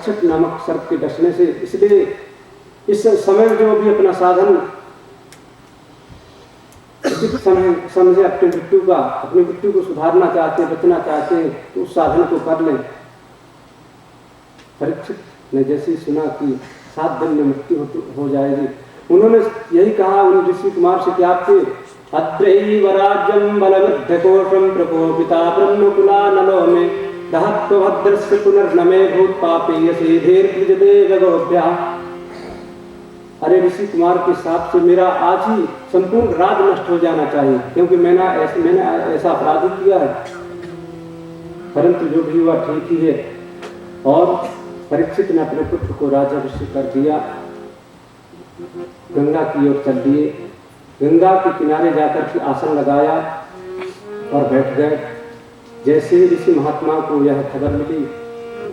तक्षक नामक सर्प के डसने से। इसलिए इस समय जो भी अपना साधन उचित समय समझे अपनी मृत्यु को सुधारना चाहते हैं, बचना चाहते हैं, तो उस साधन को कर लें। परीक्षित ने जैसे ही सुना कि 7 दिन में मृत्यु हो जाएगी, उन्होंने यही कहा उन ऋषि कुमार से कि आपके अत्रैव राज्यं बलवद्धकोशं प्रकोपिता ब्रह्मकुला नलो में दहत्वभद्रस्य पुनर्नमे भूत पापेयसे धीर्भुजते जगोभ्यः। अरे ऋषि कुमार के हिसाब से मेरा आज ही संपूर्ण राज नष्ट हो जाना चाहिए, क्योंकि मैंने ऐसा अपराध किया है। परंतु जो भी हुआ ठीक ही है। और परीक्षित ने अपने पुत्र को राज्याभिषेक कर दिया, गंगा की ओर चल दिए। गंगा के किनारे जाकर के आसन लगाया और बैठ गए। जैसे ही ऋषि महात्मा को यह खबर मिली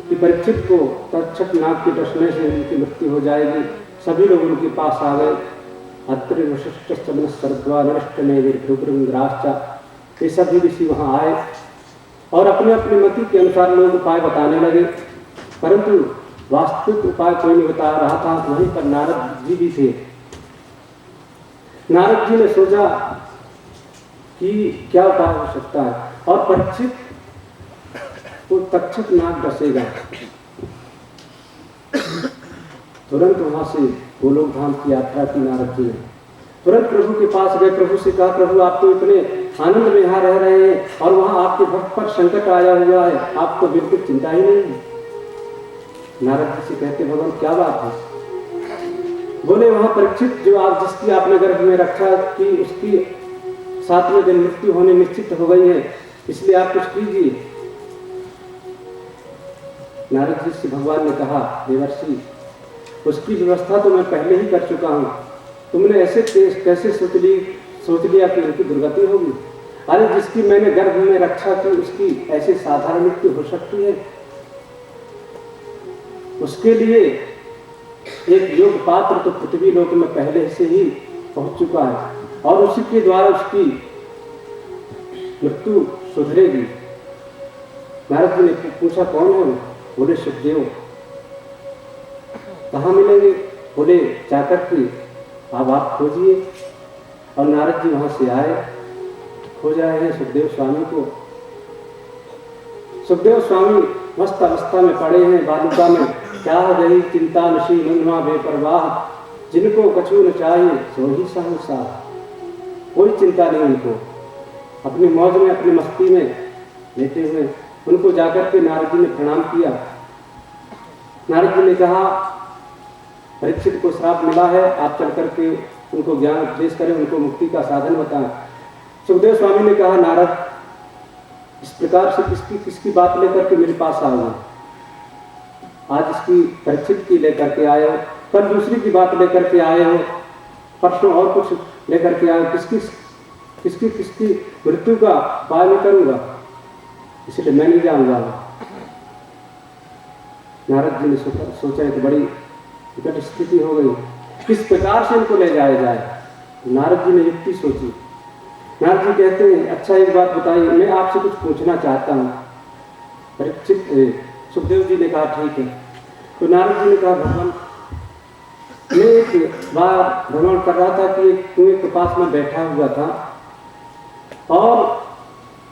कि परीक्षित को तक्षक नाग के डसने से उनकी मृत्यु हो जाएगी, सभी लोग उनके पास आ गए। अत्रि वशिष्ठ सर्वा नष्ट ये सभी ऋषि वहाँ आए और अपने अपने मति के अनुसार लोग उपाय बताने लगे, परंतु वास्तविक उपाय कोई नहीं बता रहा था। वहीं पर नारद जी भी थे। नारद जी ने सोचा कि क्या उपाय हो सकता है, और परीक्षित को तक्षक नाग डसेगा। तुरंत वहां से गोलोक धाम की यात्रा की नारद जी ने। तुरंत प्रभु के पास गए, प्रभु से कहा, प्रभु आप तो इतने आनंद में यहाँ रह रहे हैं और वहां आपके भक्त पर संकट आया हुआ है, आपको बिल्कुल चिंता ही नहीं है। नारद जी से कहते, भगवान क्या बात है? बोले, वहां परीक्षित जो जिसकी आपने गर्भ में रखा कि उसकी 7वें दिन मृत्यु होने निश्चित हो गई है, इसलिए आप कुछ कीजिए। नारद जी से भगवान ने कहा, देवर्षि उसकी व्यवस्था तो मैं पहले ही कर चुका हूं, तुमने ऐसे कैसे सोच लिया कि उनकी दुर्गति होगी? अरे जिसकी मैंने गर्भ में रक्षा की उसकी ऐसी साधारण मृत्यु हो सकती है? उसके लिए एक योग पात्र तो पृथ्वी लोक में पहले से ही पहुंच चुका है और उसी के द्वारा उसकी मृत्यु सुधरेगी। नारद जी ने पूछा, कौन है? बोले, सुखदेव। कहाँ मिलेंगे? बोले, जाकर के अब आप खोजिए। और नारद जी वहां से आए, खोज आए हैं सुखदेव स्वामी को। सुखदेव स्वामी मस्त अवस्था में पड़े हैं बालुका में। क्या गई चिंता नशी मनवा बेपरवाह, जिनको कछु न चाहिए सो ही सहसा। कोई चिंता नहीं उनको, अपनी मौज में अपनी मस्ती में लेटे हुए। उनको जाकर के नारद जी ने प्रणाम किया। नारद जी ने कहा, परीक्षित को श्राप मिला है, आप चल करके उनको ज्ञान उपदेश करें, उनको मुक्ति का साधन बताएं। सुखदेव स्वामी ने कहा, नारद इस प्रकार से किसकी बात लेकर के मेरे पास आओगे? आज इसकी परीक्षित की लेकर के आए हो, कल दूसरी की बात लेकर के आए हो, परसों और कुछ लेकर के आए हो। किसकी मृत्यु का उपाय मैं करूंगा, इसलिए मैं नहीं जाऊंगा। नारद जी ने सोचा कि बड़ी विकट स्थिति हो गई, किस प्रकार से इनको ले जाया जाए। नारद जी ने युक्ति सोची। नारद जी कहते हैं, अच्छा एक बात बताइए, मैं आपसे कुछ पूछना चाहता हूँ। परीक्षित सुखदेव जी ने कहा, ठीक है। तो नारद जी ने कहा, भगवान मैं एक बार भ्रमण कर रहा था कि एक कुएं के पास में बैठा हुआ था और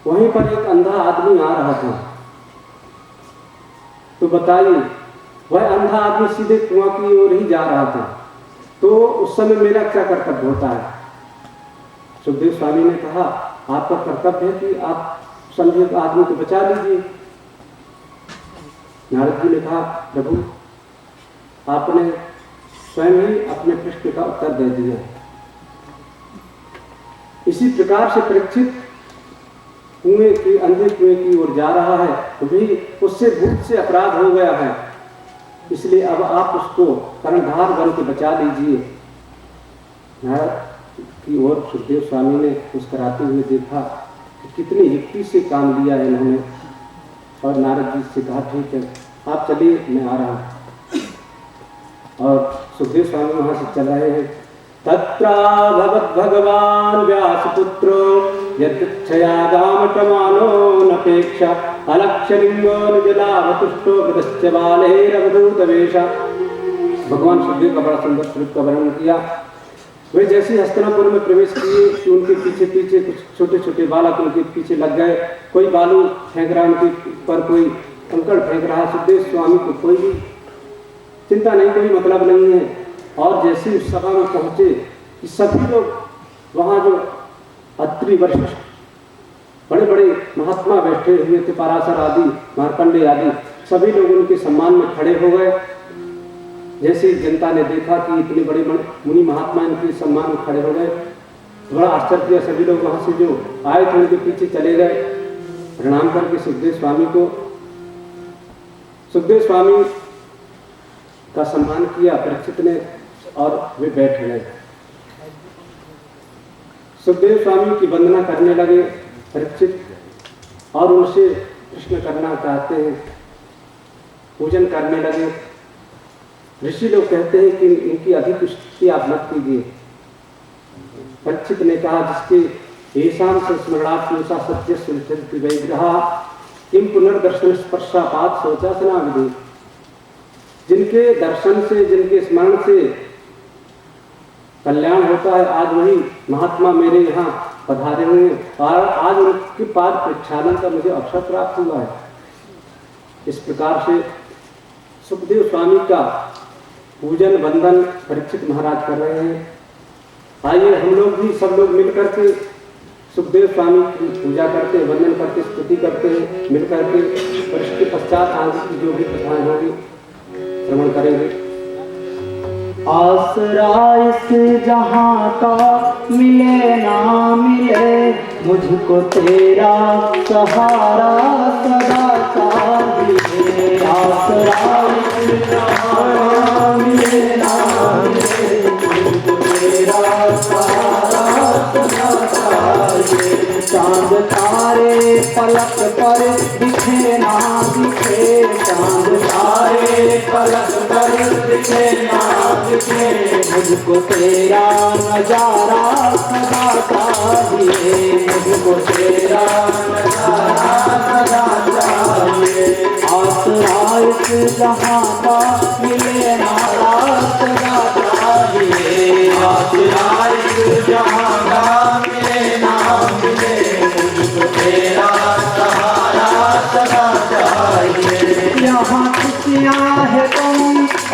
वहीं पर एक अंधा आदमी आ रहा था। तो बताइए, वह अंधा आदमी सीधे कुआं की ओर ही जा रहा था, तो उस समय मेरा क्या कर्तव्य होता है? सुखदेव स्वामी ने कहा, आपका कर्तव्य है कि आप समझे आदमी को बचा लीजिए। नारद जी ने कहा, प्रभु आपने स्वयं ही अपने प्रश्न का उत्तर दे दिया। इसी प्रकार से परीक्षित अंधे कुएं की ओर जा रहा है, तो भी उससे भूत से अपराध हो गया है, इसलिए अब आप उसको कर्णधार बन के बचा लीजिए। नारद की ओर सुखदेव स्वामी ने मुस्कुराते हुए देखा कि कितनी युक्ति से काम लिया है इन्होंने, और नारद जी से कहा, ठीक है आप चलिए, मैं आ रहा हूँ। और सुखदेव स्वामी वहां से चल रहे हैं। तत्रा भगवत भगवान व्यासपुत्रो यच्छयादामटमानो नपेक्षा अलक्षलिंगो निजलावतुष्टो गतश्च बालेरवधूतवेश। भगवान सुखदेव का बड़ा सुंदर स्वरूप का वर्णन किया। वे जैसे हस्तिनापुर में प्रवेश किए कि उनके पीछे पीछे कुछ छोटे छोटे बालक उनके पीछे लग गए। कोई बालू फेंक रहा उनके ऊपर, कोई कंकड़ फेंक रहा। सुखदेव स्वामी को कोई भी चिंता नहीं, कोई मतलब नहीं है। और जैसे उस सभा में पहुंचे कि सभी लोग वहाँ जो अत्रि वरिष्ठ बड़े बड़े महात्मा बैठे हुए थे, पराशर आदि, मार्कंडेय आदि, सभी लोग उनके सम्मान में खड़े हो गए। जैसे जनता ने देखा कि इतने बड़े बड़े मुनि महात्मा इनके सम्मान में खड़े हो गए, तो बड़ा आश्चर्य किया। सभी लोग वहाँ से जो आए थे उनके पीछे चले गए, प्रणाम करके सुखदेव स्वामी को, सुखदेव स्वामी का सम्मान किया परीक्षित ने और वे बैठ गए। सुखदेव स्वामी की वंदना करने लगे परीक्षित और उनसे प्रश्न करना चाहते हैं, पूजन करने लगे। ऋषि लोग कहते हैं कि इनकी अधिक स्तुति आप मत कीजिए। परीक्षित ने कहा जिसके ऐसाम से स्मरणात्मसा सत्य सुलचरित वैग्रहा किम पुनर्दर्शन स्पर्शापात शौचासना विधि। जिनके दर्शन से, जिनके स्मरण से कल्याण होता है, आज वही महात्मा मेरे यहाँ पधारे हुए हैं और आज उनके पाद प्रक्षालन का मुझे अवसर प्राप्त हुआ है। इस प्रकार से सुखदेव स्वामी का पूजन वंदन परीक्षित महाराज कर रहे हैं। आइए हम लोग भी, सब लोग मिलकर के सुखदेव स्वामी की पूजा करते, वंदन करते, स्तुति करते हैं मिलकर के। और इसके पश्चात आगे की जो भी कथाएं होंगी श्रवण करेंगे। आसरा इस जहां का मिले ना मिले, मुझको तेरा सहारा सदा चाहिए। आसरा इस जहां का मिले ना मिले, मुझको तेरा सहारा सदा चाहिए। चांद तारे पलक पर दिखे ना दिखे, चांद तारे पलक पर दिखे ना दिखे, मुझको तेरा नजारा सदा चाहिए। मुझको तेरा नजारा सदा चाहिए। आसरा इस जहां का मिले नारा सदा चाहिए। आसरा इस जहां का मिले ना मिले, मुझको तेरा सहारा सदा चाहिए। यहाँ खुशियाँ है कम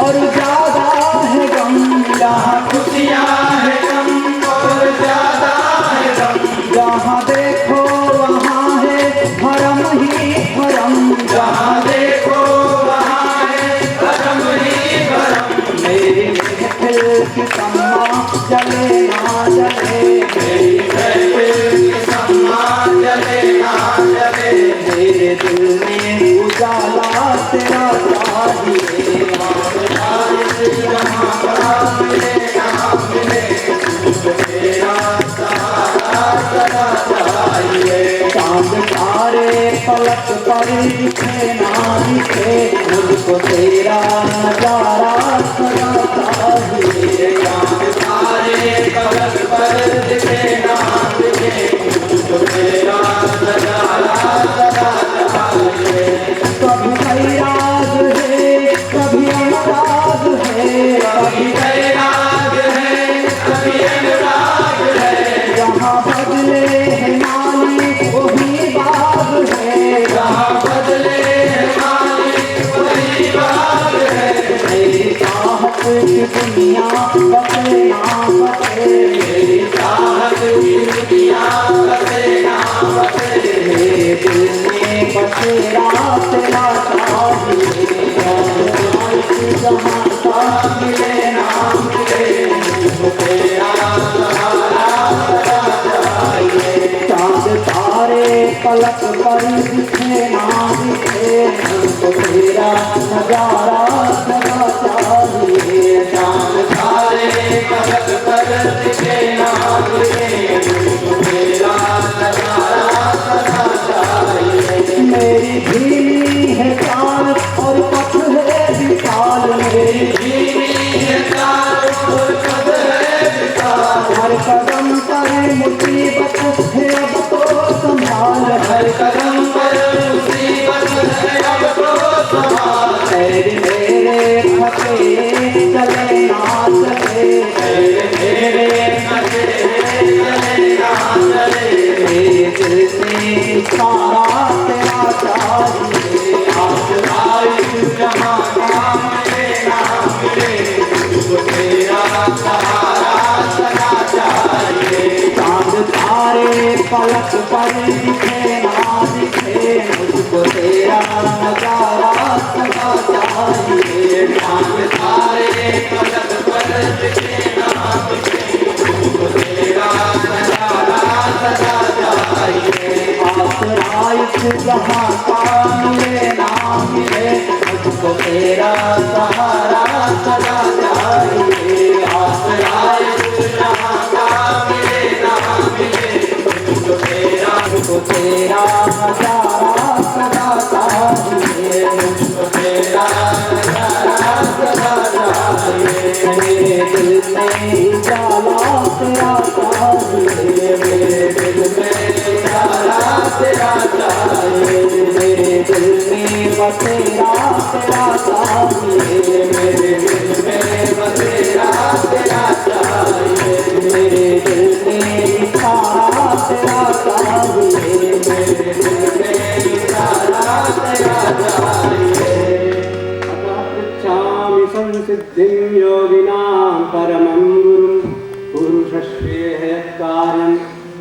और ज्यादा है गम, यहाँ खुशियाँ है कम और ज्यादा है गम। जहाँ देखो वहाँ है भरम ही भरम, जहाँ देखो वहाँ है भरम ही भरम। मेरी महफिल की सम्मा जले ना जले, मेरी महफिल की सम्मा जले ना जले, मेरे दिल में उजाला तेरा चाहिए। चांद तारे पलक पर दिखे ना दिखे, मुझको तेरा नजारा सदा चाहिए। चांद तारे पलक पर दिखे ना दिखे, मुझको तेरा नजारा सदा चाहिए। कभी बैराग है कभी अनुराग है, कभी बैराग है कभी अनुराग है। जहाँ बदले है माली वही बाग है, जहाँ बदले है माली वही बाग है। मेरी चाहत की दुनिया बसे ना बसे, मेरी चाहत की दुनिया बसे ना बसे, मेरे दिल में बसेरा तेरा चाहिए। जहाँ का मिले ना मिले, मुझको तेरा सहारा सदा चाहिए। चांद तारे पलक पर दिखे ना दिखे, मुझको तेरा नजारा सदा चाहिए। चांद तारे पलक पर दिखे ना दिखे, मुझको तेरा नजारा सदा चाहिए। मेरी भीली है चाल और पथ है विशाल, मेरी भीली है चाल और पथ है विशाल। हर कदम पर मुसीबत है अब तो थके चले ना चले मेरे थके चले ना चले मेरे दिल में सारा तेरा चाहिए आसरा इस जहां का मिले ना मिले तुझको तेरा सहारा सदा चाहिए चांद तारे पलक पर दिखे ना दिखे मुझको तेरा नजारा सदा चाहिए चांद तारे पलक पर दिखे ना दिखे मुझको तेरा नजारा सदा चाहिए आसरा इस जहां का मिले ना मिले मुझको तेरा सहारा सदा चाहिए आसरा इस जहां का मिले ना मिले मुझको तेरा नजारा सदा चाहिए मुझको तेरा नजारा सदा चाहिए मेरे दिल में जाला तेरा चाहिए मेरे दिल में जाला तेरा चाहिए मेरे दिल में बसेरा तेरा चाहिए मेरे दिल में बसेरा तेरा चाहिए मेरे दिल में सारा तेरा चाहिए मेरे दिल में सारा तेरा चाहिए अतः पृच्छामि संसिद्धिं योगिनां परमं गुरुं पुरुषश्रेयः कार्यं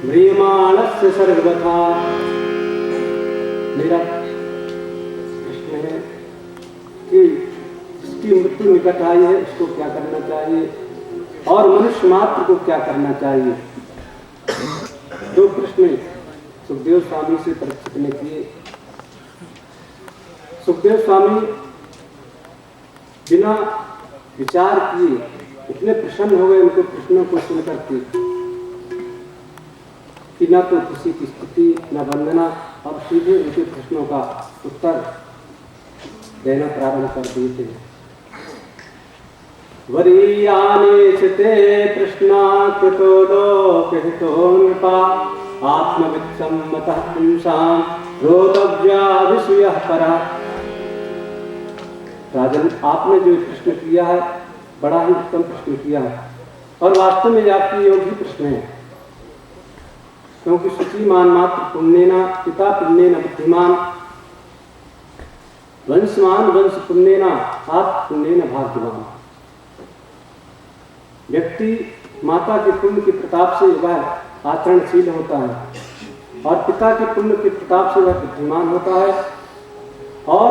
म्रियमाणस्य सर्वथा। मेरा प्रश्न है कि जिसकी मृत्यु निकट आई है उसको क्या करना चाहिए और मनुष्य मात्र को क्या करना चाहिए। दो प्रश्न सुखदेव स्वामी से परीक्षित ने किए। सुखदेव स्वामी बिना विचार किए इतने प्रसन्न हो गए उनके प्रश्नों को सुनकर के कि न तो किसी की स्थिति न वंदना और सीधे उनके प्रश्नों का उत्तर देना प्रारंभ कर दिए थे। वरीयाने चिते प्रश्ना कृतो लोकहितो नृपा आत्मवित्सम्मतः पुंसां रोतव्या विषयः परः। राजन, आपने जो प्रश्न किया है बड़ा ही उत्तम प्रश्न किया है और वास्तव में आपकी योग्य प्रश्न है, क्योंकि शुचिमान मात्र पुण्येन पिता पुण्येन बुद्धिमान वंशमान वंश पुण्येन आत्म पुण्येन भाग्यवान। व्यक्ति माता के पुण्य के प्रताप से वह आचरणशील होता है और पिता के पुण्य के प्रताप से वह बुद्धिमान होता है और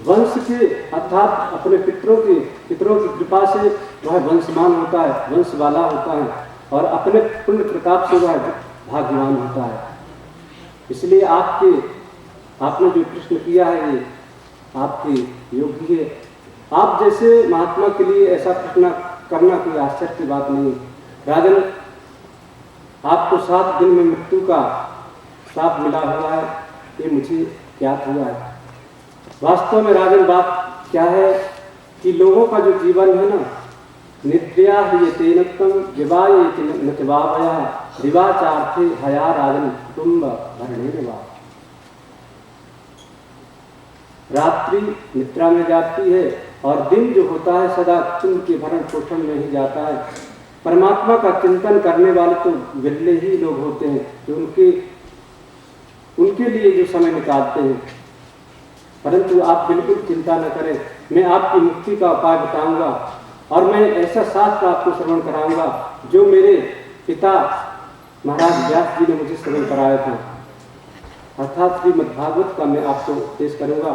वंश के अर्थात अपने पितरों की कृपा से वह वंशमान होता है, वंश वाला होता है और अपने पुण्य प्रताप से वह भाग्यवान होता है। इसलिए आपने जो प्रश्न किया है ये आपके योग्य है। आप जैसे महात्मा के लिए ऐसा प्रश्न करना कोई आश्चर्य की बात नहीं। राजन, आपको 7 दिन में मृत्यु का श्राप मिला हुआ है, ये मुझे ज्ञात हुआ है। वास्तव में राजन बात क्या है कि लोगों का जो जीवन है ना, निद्रया ये तेनक्तम विवाह नचवावया दिवाचार्थे हया राजन कुटुंब भरणे वा। रात्रि निद्रा में जाती है और दिन जो होता है सदा कुटुंब के भरण पोषण में ही जाता है। परमात्मा का चिंतन करने वाले तो विरले ही लोग होते हैं जो उनके लिए जो समय निकालते हैं। परंतु आप बिल्कुल चिंता न करें, मैं आपकी मुक्ति का उपाय बताऊंगा और मैं ऐसा शास्त्र आपको श्रवण कराऊंगा जो मेरे पिता महाराज व्यास जी ने मुझे श्रवण कराया था, अर्थात श्रीमद्भागवत का मैं आपको उपदेश करूंगा।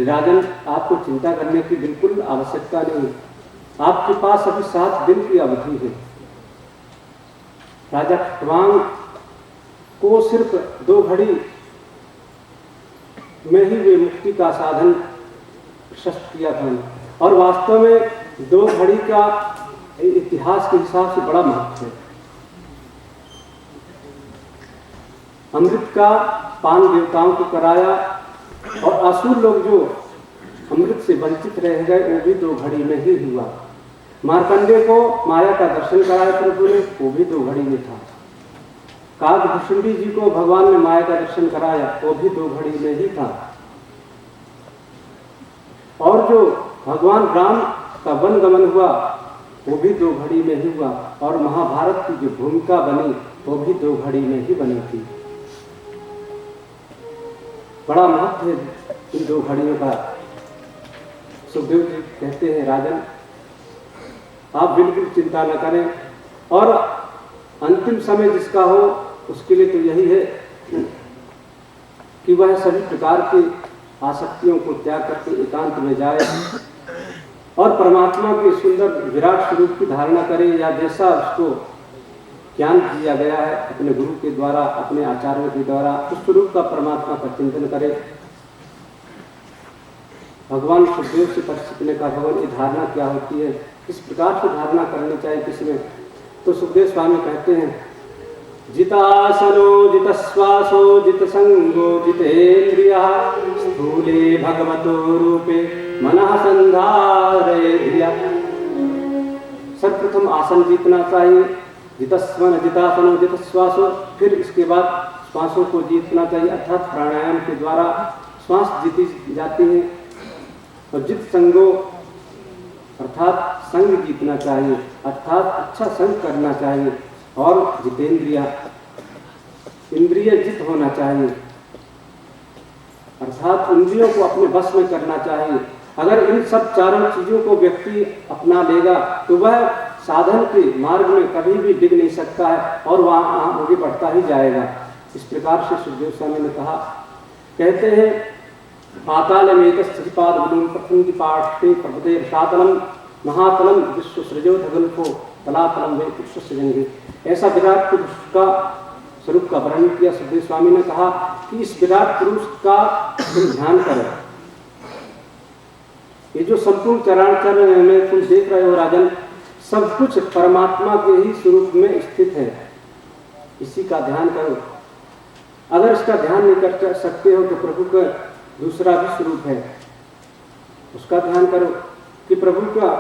राजन, आपको चिंता करने की बिल्कुल आवश्यकता नहीं, आपके पास अभी 7 दिन की अवधि है। राजा खट्वांग को सिर्फ 2 घड़ी में ही वे मुक्ति का साधन प्रशस्त किया था और वास्तव में 2 घड़ी का इतिहास के हिसाब से बड़ा महत्व है। अमृत का पान देवताओं को कराया और असुर लोग जो अमृत से वंचित रह गए वो भी 2 घड़ी में ही हुआ। मार्कंडेय को माया का दर्शन कराया प्रभु ने, वो भी 2 घड़ी में था। काकभूषुंडी जी को भगवान ने माया का दर्शन कराया, वो भी 2 घड़ी में ही था। और जो भगवान राम का वन गमन हुआ वो भी 2 घड़ी में ही हुआ, और महाभारत की जो भूमिका बनी वो भी 2 घड़ी में ही बनी थी। बड़ा महत्व है इन 2 घड़ियों का। सुखदेव जी कहते हैं राजन आप बिल्कुल चिंता न करें, और अंतिम समय जिसका हो उसके लिए तो यही है कि वह सभी प्रकार की आसक्तियों को त्याग करके एकांत में जाए और परमात्मा के सुंदर विराट स्वरूप की धारणा करे, या जैसा उसको ज्ञान दिया गया है अपने गुरु के द्वारा, अपने आचार्यों के द्वारा, उस स्वरूप का परमात्मा का चिंतन करे। भगवान सुखदेव से परीक्षित ने कहा भगवान ये धारणा क्या होती है, किस प्रकार से धारणा करनी चाहिए किसमें? तो सुखदेव स्वामी कहते हैं जितासनो जितश्वासो जितसंगो जितेन्द्रियः स्थूले भगवतो रूपे मनः संधारये धिया। सर्वप्रथम आसन जीतना चाहिए, जितस्वन जितासनो जितश्वासो, फिर इसके बाद श्वासों को जीतना चाहिए, अर्थात प्राणायाम के द्वारा श्वास जीती जाती है। और जित संगो अर्थात संग जीतना चाहिए, अर्थात अच्छा संग करना चाहिए। और जितेंद्रिय इंद्रिय जित होना चाहिए, अर्थात इंद्रियों को अपने बस में करना चाहिए। अगर इन सब चारों चीजों को व्यक्ति अपना लेगा तो वह साधन के मार्ग में कभी भी डिग नहीं सकता है और वहां आगे बढ़ता ही जाएगा। इस प्रकार से सुखदेव स्वामी ने कहा, कहते हैं पातालमेकस्थिपाद गुरुं प्रथम पाठे प्रपदे सातलम महातलम विश्व सृजो धगल्पो तलातलम वे पुरुष सृजंगे। ऐसा विराट पुरुष का स्वरूप का वर्णन किया सुखदेव स्वामी ने कहा कि इस विराट पुरुष का तुम ध्यान करो। ये जो संपूर्ण चराचर में तुम देख रहे हो राजन, सब कुछ परमात्मा के ही स्वरूप में स्थित है, इसी का ध्यान करो। अगर इसका ध्यान नहीं कर सकते हो तो प्रभु का दूसरा भी स्वरूप है, उसका ध्यान करो कि प्रभु का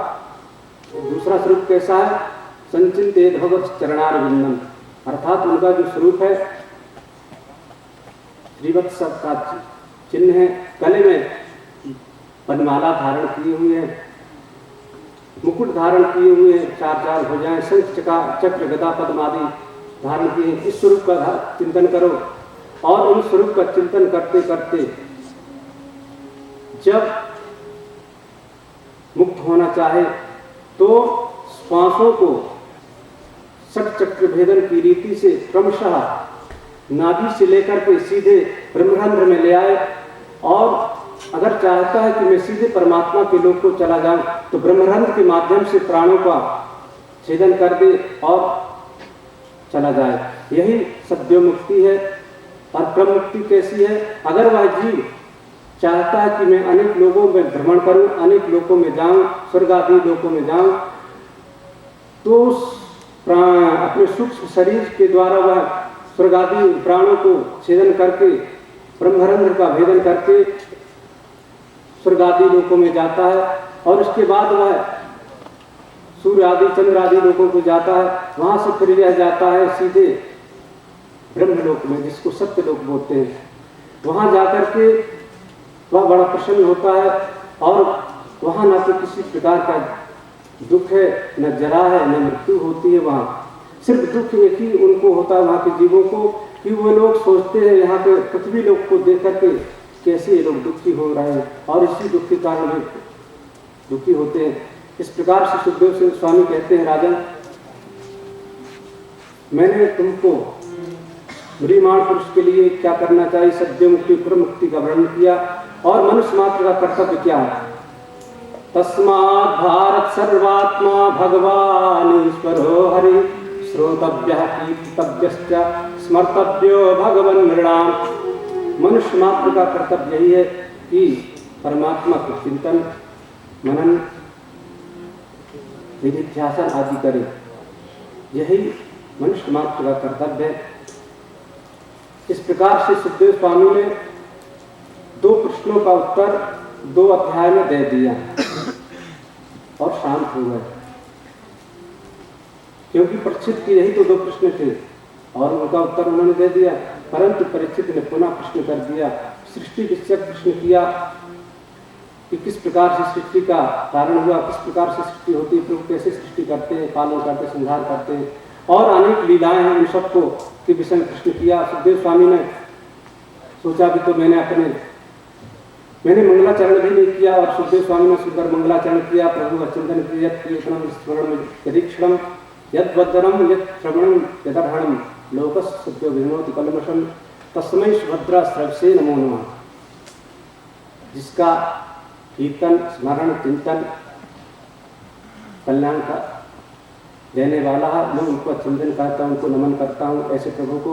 दूसरा स्वरूप कैसा है। संचिंतेत भगवत चरणारविंदम, अर्थात उनका जो स्वरूप है त्रिवत्स का चिन्ह है, गले में बनमाला धारण किए हुए हैं, मुकुट धारण किए हुए हैं, 4 भुजाएं, शंख चक्र गदा पद्म आदि धारण किए हैं। इस स्वरूप का चिंतन करो और उन स्वरूप का चिंतन करते करते जब मुक्त होना चाहे तो श्वासों को षट चक्र भेदन की रीति से क्रमशः नाभि से लेकर के सीधे ब्रह्मरंध्र में ले आए, और अगर चाहता है कि मैं सीधे परमात्मा के लोक को चला जाऊं तो ब्रह्मरंध्र के माध्यम से प्राणों का छेदन कर दे और चला जाए। यही सद्यो मुक्ति है। और ब्रह्म मुक्ति कैसी है? अगर वह जीव चाहता है कि मैं अनेक लोगों में भ्रमण करूं, अनेक लोकों में जाऊं, स्वर्ग आदि लोकों में जाऊं, तो अपने सूक्ष्म शरीर के द्वारा वह स्वर्ग आदि प्राणों को छेदन करके ब्रह्मरंध्र का भेदन करके स्वर्ग आदि लोकों में जाता है, और उसके बाद वह सूर्य आदि चंद्र आदि लोकों को जाता है। वहां से फिर यह जाता है सीधे ब्रह्मलोक में, जिसको सत्यलोक बोलते हैं। वहां जाकर के वह बड़ा प्रसन्न होता है, और वहां ना तो किसी प्रकार का दुख है, न जरा है, न मृत्यु होती है। वहां सिर्फ दुख एक ही उनको होता है वहां के जीवों को, कि वो लोग सोचते हैं यहाँ पे पृथ्वी लोक को देख करके कैसे ये लोग दुखी हो रहे हैं, और इसी दुख के कारण वे दुखी होते हैं। इस प्रकार से सुखदेव सिंह स्वामी कहते हैं, राजन मैंने तुमको म्रियमाण पुरुष के लिए क्या करना चाहिए, सद्य मुक्ति परम मुक्ति का वर्णन किया, और मनुष्य मात्र का कर्तव्य क्या है। तस्मात् भारत सर्वात्मा भगवान ईश्वरो हरि श्रोतव्यः कीर्तितव्यश्च स्मर्तव्यो भगवन् नृणाम्। मनुष्य मात्र का कर्तव्य यही है कि परमात्मा का चिंतन मनन निधिध्यासन आदि करे, यही मनुष्य मात्र का कर्तव्य है। इस प्रकार से सुखदेव स्वामी ने 2 प्रश्नों का उत्तर 2 अध्याय में दे दिया और शांत हो गए, क्योंकि परीक्षित के यही तो 2 प्रश्न थे और उनका उत्तर उन्होंने दे दिया। परंतु परीक्षित ने पुनः प्रश्न कर दिया, सृष्टि विषयक प्रश्न किया, कि किस प्रकार से सृष्टि का कारण हुआ, किस प्रकार से सृष्टि होती है, प्रभु कैसे सृष्टि करते हैं, पालन करते, संहार करते हैं, और अनेक लीलाएं हैं उन सबको के विषय में कृष्ण किया। सुखदेव स्वामी ने सोचा भी तो मैंने मंगलाचरण भी नहीं किया, और सुखदेव स्वामी ने सुंदर मंगलाचरण किया, प्रभु का चिंतन किया, कीर्तनम स्मरण में यदीक्षणम यद्वदनम यत् श्रवणम यदर्हणम लोकस्य सत्यो विनोति कलमशम तस्मै सुभद्रा स्रवसे नमो नमः। जिसका कीर्तन स्मरण चिंतन कल्याण का देने वाला है, मैं उनको चिंतन करता हूँ, उनको नमन करता हूँ। ऐसे प्रभु को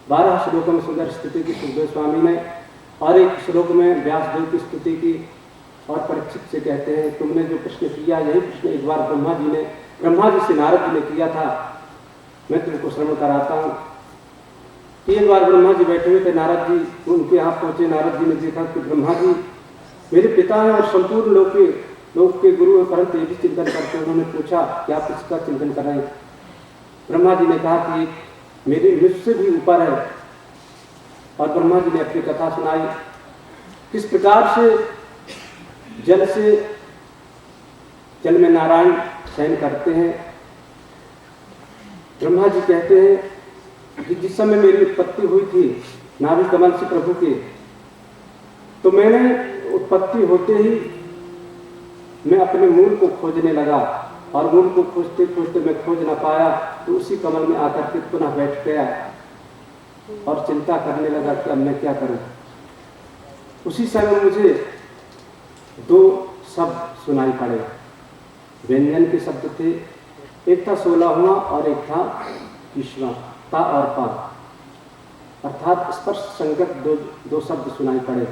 12 श्लोकों में सुंदर स्तुति की सुखदेव स्वामी ने, और एक श्लोक में व्यासदेव की स्तुति की, और परीक्षित से कहते हैं तुमने जो प्रश्न किया यही प्रश्न एक बार ब्रह्मा जी से नारद जी ने किया था, मैं तुमको श्रवण कराता हूँ। एक बार ब्रह्मा जी बैठे हुए थे, नारद जी उनके यहाँ पहुंचे। नारद जी ने देखा कि ब्रह्मा जी मेरे पिता हैं और संपूर्ण लोक के गुरु हैं, परंतु ये भी चिंतन करते हैं। उन्होंने पूछा कि आप किसका चिंतन कर रहे हैं? ब्रह्मा जी ने कहा कि मेरे मुझसे भी ऊपर है, और ब्रह्मा जी ने अपनी कथा सुनाई, किस प्रकार से जल में नारायण शयन करते हैं। ब्रह्मा जी कहते हैं कि जिस समय मेरी उत्पत्ति हुई थी नाभि कमल से प्रभु के, तो मैंने उत्पत्ति होते ही मैं अपने मूल को खोजने लगा, और मूल को खोजते खोजते मैं खोज ना पाया, तो उसी कमल में आकर के पुनः बैठ गया और चिंता करने लगा कि अब मैं क्या करूं। उसी समय मुझे 2 शब्द सुनाई पड़े, व्यंजन के शब्द थे। एक था 16वां और एक था 20वां, ता और पा, अर्थात स्पर्श संगत दो शब्द सुनाई पड़े।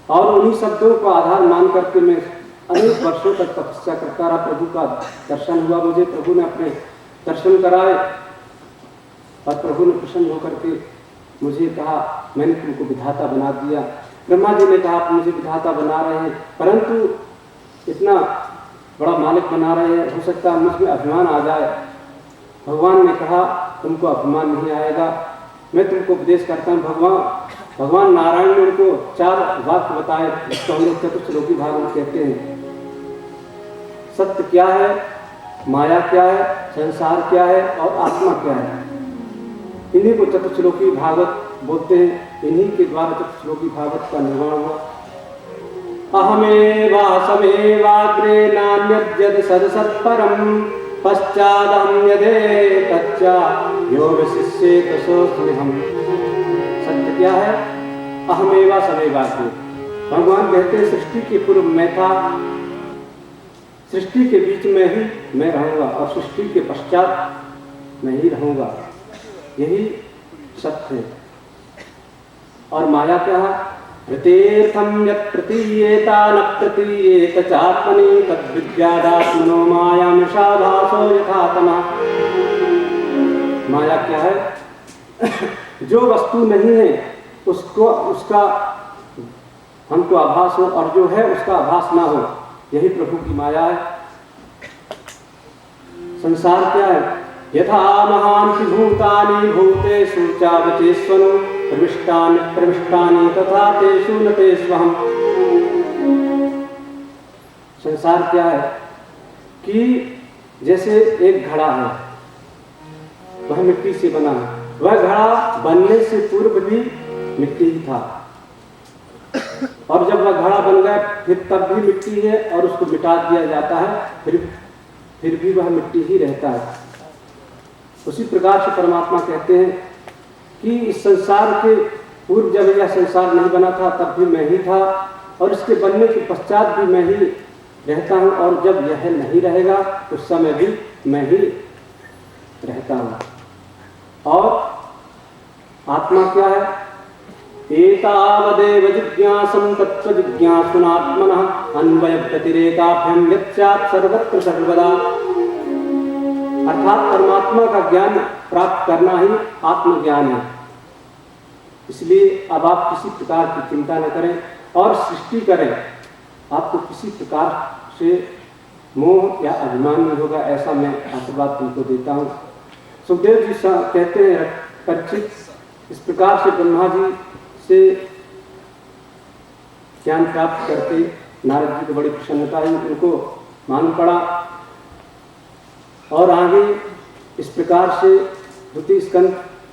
और उन्हीं शब्दों को आधार मान करके मैं अनेक वर्षों तक तपस्या करता रहा। प्रभु का दर्शन हुआ मुझे, प्रभु ने अपने दर्शन कराए, और प्रभु ने प्रसन्न होकर के मुझे कहा मैंने तुमको विधाता बना दिया। ब्रह्मा जी ने कहा आप मुझे विधाता बना रहे हैं, परंतु इतना बड़ा मालिक बना रहे हैं, हो सकता है मुझ में अभिमान आ जाए। भगवान ने कहा तुमको अभिमान नहीं आएगा, मैं तुमको उपदेश करता हूँ। भगवान नारायण ने उनको 4 वाक्य बताए, जिसको हम लोग चतुश्लोकी भागवत कहते हैं। सत्य क्या है, माया क्या है, संसार क्या है और आत्मा क्या है। इन्हीं को चतुश्लोकी भागवत बोलते हैं। इन्हीं के द्वारा चतुश्लोकी भागवत का निर्माण हुआ। अहमेवासमेवाग्रे नान्यद्यद् सदसत्परम् पश्चादहं यदेतच्च यो विशिष्येत सोऽस्म्यहम्। सत्य क्या है? अहमेवा समेवाग्रे। भगवान कहते हैं सृष्टि के पूर्व मैं था, सृष्टि के बीच में ही मैं रहूंगा, और सृष्टि के पश्चात मैं ही रहूंगा। यही सत्य है। और माया क्या है? प्रतीर्थम यत् प्रतीयेता न प्रतीयेत चात्मनि तद्विद्यादात्मनो मायामिषा भासो यथा तमः। माया क्या है? जो वस्तु नहीं है उसका हमको आभास हो, और जो है उसका आभास ना हो, यही प्रभु की माया है। संसार क्या है? यथा महान्ति भूतानि भूतेषु चावचेष्वनु प्रविष्टानि तथा तेषु न तेष्वहम्। संसार क्या है? कि जैसे एक घड़ा है, वह मिट्टी से बना है, वह घड़ा बनने से पूर्व भी मिट्टी ही था, और जब वह घड़ा बन गया फिर तब भी मिट्टी है, और उसको मिटा दिया जाता है, फिर भी वह मिट्टी ही रहता है। उसी प्रकार से परमात्मा कहते हैं कि इस संसार के पूर्व जब यह संसार नहीं बना था तब भी मैं ही था, और इसके बनने के पश्चात भी मैं ही रहता हूँ, और जब यह नहीं रहेगा उस समय भी मैं ही रहता हूँ। और आत्मा क्या है? एतावदेव जिज्ञासं तत्त्वजिज्ञासुनात्मनः अन्वय व्यतिरेकाभ्यं यच्चात् सर्वत्र सर्वदा। अर्थात परमात्मा का ज्ञान प्राप्त करना ही आत्मज्ञान है। इसलिए अब आप किसी प्रकार की चिंता न करें और सृष्टि करें, आपको किसी प्रकार से मोह या अभिमान नहीं होगा, ऐसा मैं आशीर्वाद तुमको देता हूँ। सुखदेव जी कहते हैं परीक्षित, इस प्रकार से ब्रह्मा जी से ज्ञान प्राप्त करके नारद जी को बड़ी प्रसन्नता हुई, उनको मालूम पड़ा। और आगे इस प्रकार से द्वितीय स्कंद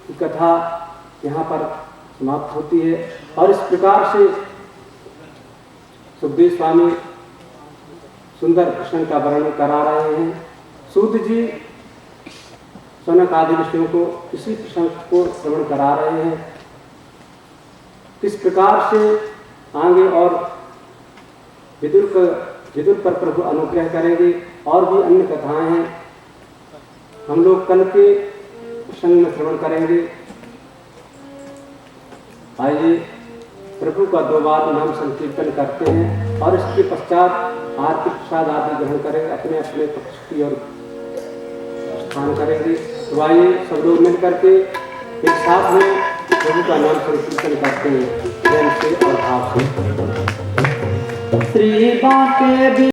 की कथा यहाँ पर समाप्त होती है। और इस प्रकार से सुखदेव स्वामी सुंदर प्रसंग का वर्णन करा रहे हैं। सूत जी सनक आदि ऋषियों को इसी प्रसंग को श्रवण करा रहे हैं। किस प्रकार से आगे और विदुर पर प्रभु अनुग्रह करेंगे, और भी अन्य कथाएं हैं, हम लोग कल के प्रसंग में श्रवण करेंगे। आइए प्रभु का 2 बार नाम संकीर्तन करते हैं और इसके पश्चात आरती प्रसाद आदि ग्रहण करेंगे, अपने अपने पक्ष की ओर स्थान करेंगे। तो आइए सब लोग मिल करके एक साथ में प्रभु का नाम संकीर्तन करते हैं प्रेम से और भाव से। श्री बांके